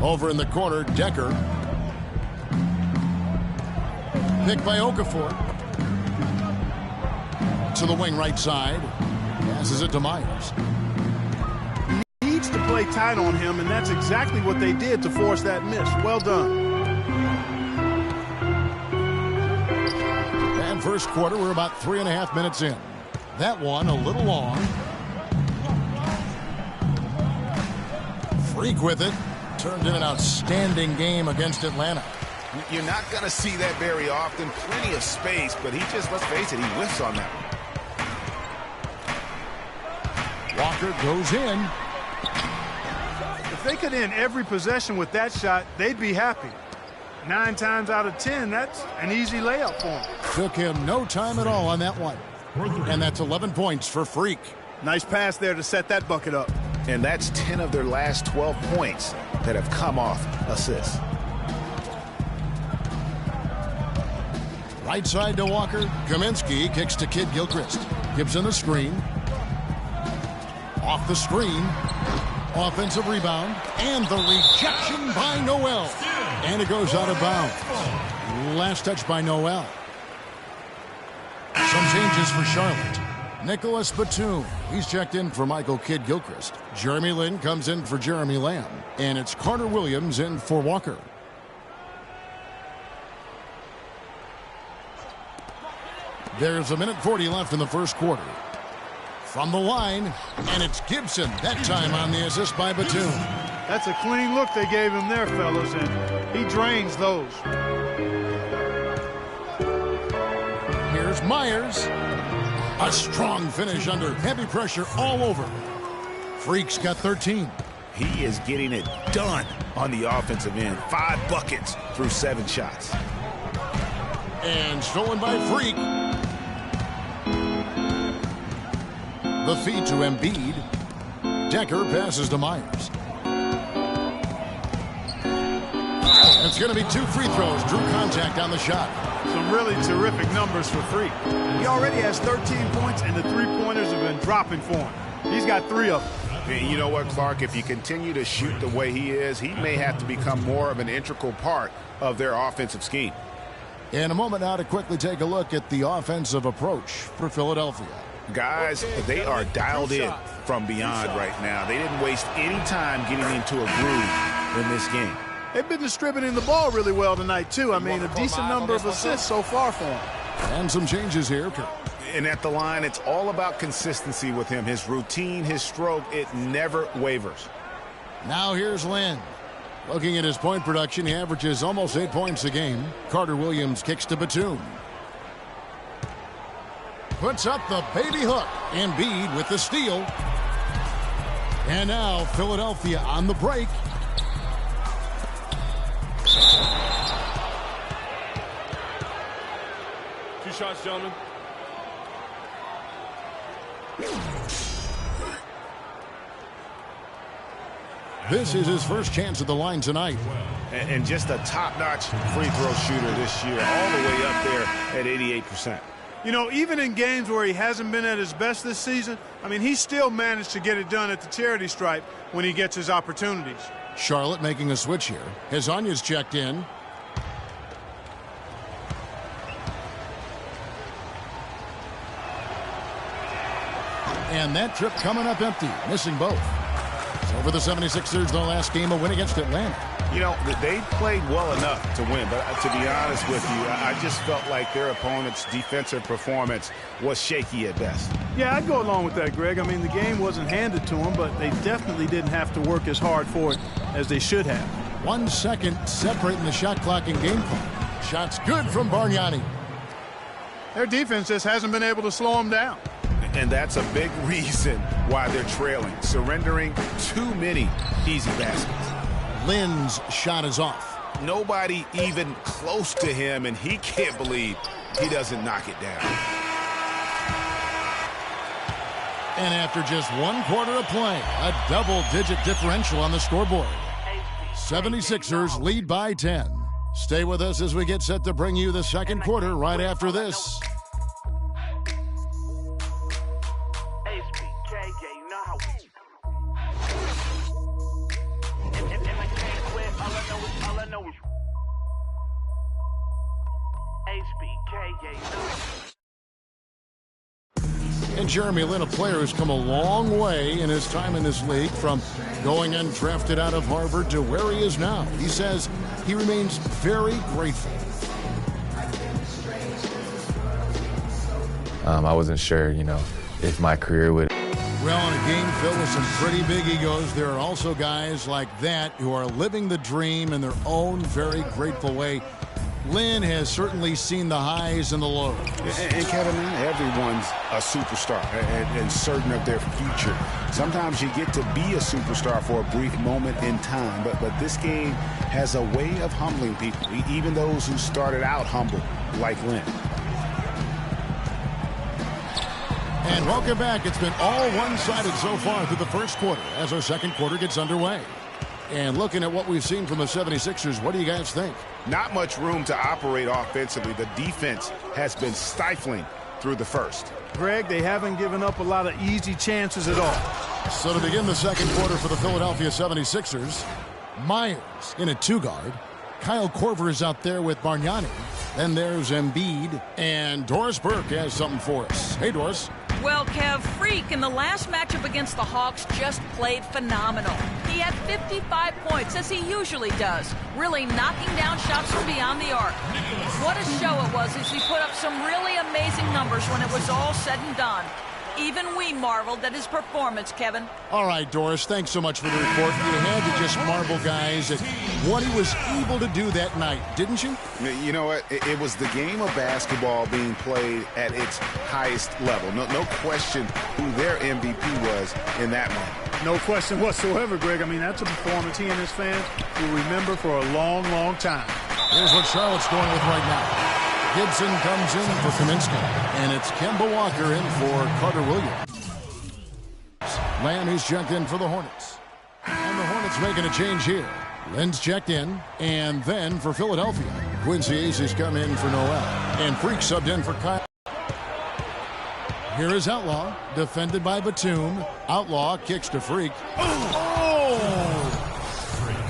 Over in the corner, Decker. Picked by Okafor. To the wing right side. Passes it to Myers. Needs to play tight on him, and that's exactly what they did to force that miss. Well done. And first quarter, we're about 3.5 minutes in. That one a little long. Freak with it. Turned in an outstanding game against Atlanta. You're not going to see that very often. Plenty of space, but he just, let's face it, he whiffs on that one. Walker goes in. If they could end every possession with that shot, they'd be happy. 9 times out of 10, that's an easy layup for him. Took him no time at all on that one. And that's 11 points for Freak. Nice pass there to set that bucket up. And that's 10 of their last 12 points that have come off assists. Right side to Walker. Kaminsky kicks to Kid Gilchrist. Gives him the screen. Off the screen. Offensive rebound. And the rejection by Noel. And it goes out of bounds. Last touch by Noel. Some changes for Charlotte. Nicholas Batum. He's checked in for Michael Kidd Gilchrist. Jeremy Lin comes in for Jeremy Lamb. And it's Carter Williams in for Walker. There's 1:40 left in the first quarter. From the line, and it's Gibson, that time on the assist by Batum. That's a clean look they gave him there, fellas, and he drains those. Here's Myers. A strong finish under heavy pressure all over. Freak's got 13. He is getting it done on the offensive end. 5 buckets through 7 shots. And stolen by Freak. The feed to Embiid. Decker passes to Myers. It's going to be 2 free throws. Drew contact on the shot. Some really terrific numbers for Freak. He already has 13 points, and the three-pointers have been dropping for him. He's got 3 of them. And you know what, Clark? If you continue to shoot the way he is, he may have to become more of an integral part of their offensive scheme. In a moment now to quickly take a look at the offensive approach for Philadelphia. Guys, they are dialed in from beyond right now. They didn't waste any time getting into a groove in this game. They've been distributing the ball really well tonight, too. I mean, a decent number of assists so far for him. And some changes here. And at the line, it's all about consistency with him. His routine, his stroke, it never wavers. Now here's Lin. Looking at his point production, he averages almost 8 points a game. Carter Williams kicks to Batum. Puts up the baby hook. Embiid with the steal. And now Philadelphia on the break. Two shots, gentlemen. This is his first chance at the line tonight. And just a top-notch free throw shooter this year, all the way up there at 88%. You know, even in games where he hasn't been at his best this season, I mean, he still managed to get it done at the charity stripe when he gets his opportunities. Charlotte making a switch here. Hezonja's checked in. And that trip coming up empty, missing both. So for the 76ers, their last game, a win against Atlanta. You know, they played well enough to win, but to be honest with you, I just felt like their opponent's defensive performance was shaky at best. Yeah, I'd go along with that, Greg. I mean, the game wasn't handed to them, but they definitely didn't have to work as hard for it as they should have. 1 second separating the shot clock and game clock. Shots good from Bargnani. Their defense just hasn't been able to slow them down. And that's a big reason why they're trailing, surrendering too many easy baskets. Lin's shot is off. Nobody even close to him, and he can't believe he doesn't knock it down. And after just 1 quarter of play, a double-digit differential on the scoreboard. 76ers lead by 10. Stay with us as we get set to bring you the second quarter right after this. And Jeremy Lin, a player who's come a long way in his time in this league, from going undrafted out of Harvard to where he is now. He says he remains very grateful. I wasn't sure, if my career would. Well, in a game filled with some pretty big egos, there are also guys like that who are living the dream in their own very grateful way. Lin has certainly seen the highs and the lows. And Kevin, everyone's a superstar and certain of their future. Sometimes you get to be a superstar for a brief moment in time, but this game has a way of humbling people, even those who started out humble, like Lin. And welcome back. It's been all one-sided so far through the first quarter as our second quarter gets underway. And looking at what we've seen from the 76ers, what do you guys think? Not much room to operate offensively. The defense has been stifling through the first. Greg, they haven't given up a lot of easy chances at all. So to begin the second quarter for the Philadelphia 76ers, Myers in a two-guard. Kyle Korver is out there with Bargnani. Then there's Embiid. And Doris Burke has something for us. Hey, Doris. Well, Kev, Freak in the last matchup against the Hawks just played phenomenal. He had 55 points, as he usually does, really knocking down shots from beyond the arc. What a show it was as he put up some really amazing numbers when it was all said and done. Even we marveled at his performance, Kevin. All right, Doris, thanks so much for the report. You had to just marvel, guys, at what he was able to do that night, didn't you? You know what? It was the game of basketball being played at its highest level. No question who their MVP was in that moment. No question whatsoever, Greg. I mean, that's a performance he and his fans will remember for a long, long time. Here's what Charlotte's going with right now. Gibson comes in for Kaminsky, and it's Kemba Walker in for Carter Williams. Lamb is checked in for the Hornets. And the Hornets making a change here. Lynn's checked in, and then for Philadelphia, Quincy Ace has come in for Noel. And Freak subbed in for Kyle. Here is Outlaw, defended by Batum. Outlaw kicks to Freak.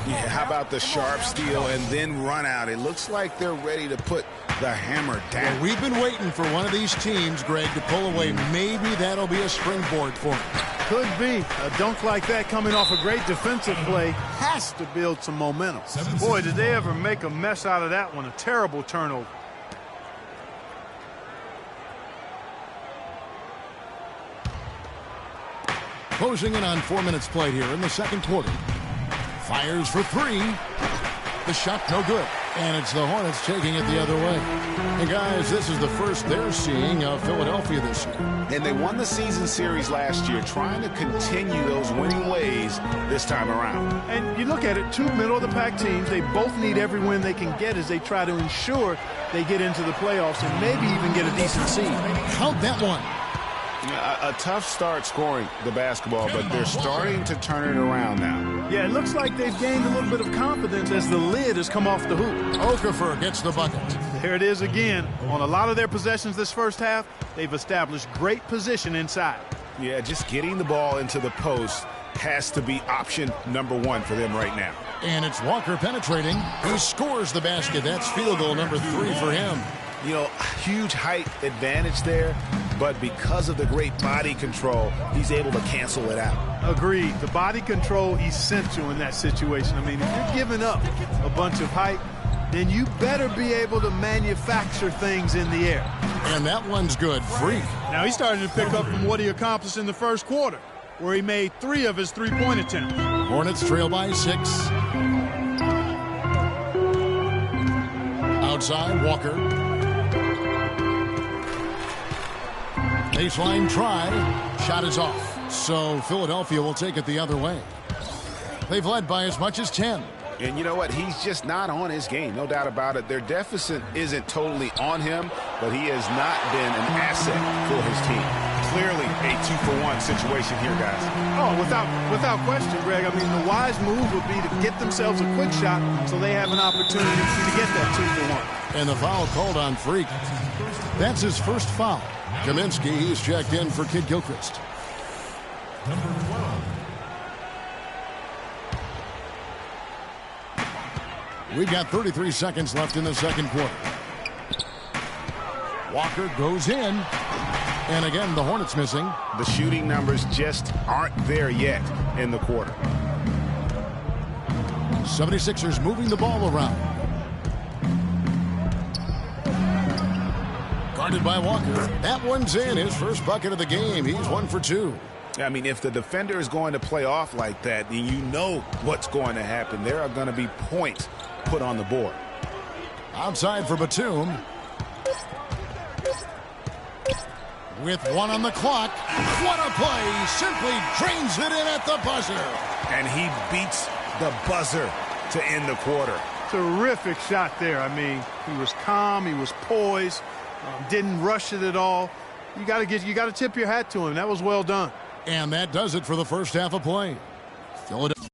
Yeah, how about the sharp steal and then run out? It looks like they're ready to put the hammer down. Well, we've been waiting for one of these teams, Greg, to pull away. Maybe that'll be a springboard for them. Could be. A dunk like that coming off a great defensive play has to build some momentum. Boy, did they ever make a mess out of that one. A terrible turnover. Closing in on 4 minutes played here in the second quarter. Fires for three. The shot no good. And it's the Hornets taking it the other way. And guys, this is the first they're seeing of Philadelphia this year. And they won the season series last year, trying to continue those winning ways this time around. And you look at it, two middle-of-the-pack teams, they both need every win they can get as they try to ensure they get into the playoffs and maybe even get a decent seed. Count that one. A tough start scoring the basketball, but they're starting to turn it around now. Yeah, it looks like they've gained a little bit of confidence as the lid has come off the hoop. Okafor gets the bucket. There it is again. On a lot of their possessions this first half, they've established great position inside. Yeah, just getting the ball into the post has to be option number one for them right now. And it's Walker penetrating. He scores the basket. That's field goal number 3 for him. You know, huge height advantage there, but because of the great body control, he's able to cancel it out. Agreed. The body control essential in that situation. I mean, if you're giving up a bunch of height, then you better be able to manufacture things in the air. And that one's good. Freak. Now he's starting to pick up from what he accomplished in the first quarter, where he made 3 of his three-point attempts. Hornets trail by 6. Outside, Walker. Baseline try. Shot is off. So Philadelphia will take it the other way. They've led by as much as 10. And you know what? He's just not on his game. No doubt about it. Their deficit isn't totally on him, but he has not been an asset for his team. Clearly a 2-for-1 situation here, guys. Oh, without question, Greg. I mean, the wise move would be to get themselves a quick shot so they have an opportunity to get that 2-for-1. And the foul called on Freak. That's his first foul. Kaminsky, he's checked in for Kid Gilchrist. Number 12. We've got 33 seconds left in the second quarter. Walker goes in. And again, the Hornets missing. The shooting numbers just aren't there yet in the quarter. 76ers moving the ball around. Guarded by Walker. That one's in. His first bucket of the game. He's 1 for 2. I mean, if the defender is going to play off like that, then you know what's going to happen. There are going to be points put on the board. Outside for Batum. With 1 on the clock. What a play. He simply drains it in at the buzzer. And he beats the buzzer to end the quarter. Terrific shot there. I mean, he was calm. He was poised. Didn't rush it at all. You got to tip your hat to him. That was well done. And that does it for the first half of play. Philadelphia.